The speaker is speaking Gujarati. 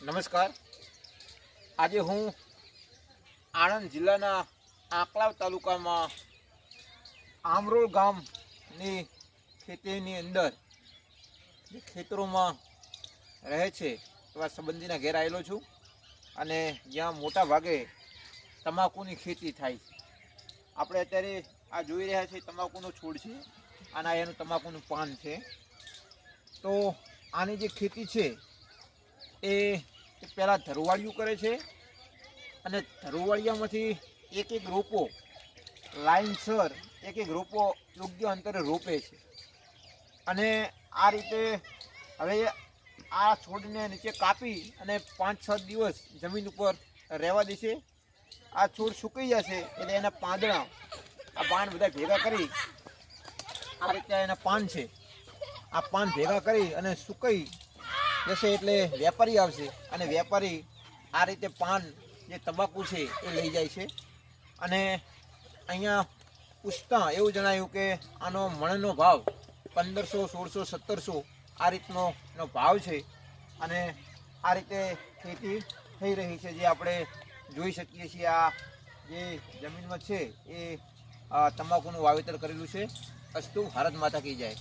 નમસ્કાર। આજે હું આણંદ જિલ્લાના આંકલાવ તાલુકામાં આમરોલ ગામની ખેતીની અંદર જે ખેતરોમાં રહે છે એવા સંબંધીના ઘેર આવેલો છું અને જ્યાં મોટા ભાગે તમાકુની ખેતી થાય છે। આપણે અત્યારે આ જોઈ રહ્યા છીએ તમાકુનો છોડ છે, આના એનું તમાકુનું પાન છે। તો આની જે ખેતી છે એ પહેલાં ધરુવાળિયું કરે છે અને ધરુવાળિયામાંથી એક એક રોપો લાઇનસર એક રોપો યોગ્ય અંતરે રોપે છે અને આ રીતે હવે આ છોડને નીચે કાપી અને 5-6 દિવસ જમીન ઉપર રહેવા દે છે। આ છોડ સુકાઈ જશે એટલે એના પાંદડા આ પાન બધા ભેગા કરી આ રીતે એના પાન છે, આ પાન ભેગા કરી અને સુકાઈ જશે એટલે વેપારી આવશે અને વેપારી આ રીતે પાન જે તમાકુ છે એ લઈ જાય છે। અને અહીંયા પૂછતા એવું જણાયું કે આનો મણનો ભાવ 1500, 1600, 1700 આ રીતનો ભાવ છે અને આ રીતે ખેતી થઈ રહી છે જે આપણે જોઈ શકીએ છીએ। આ જે જમીનમાં છે એ તમાકુનું વાવેતર કરેલું છે। અસ્તુ ભારત માતા કી જય।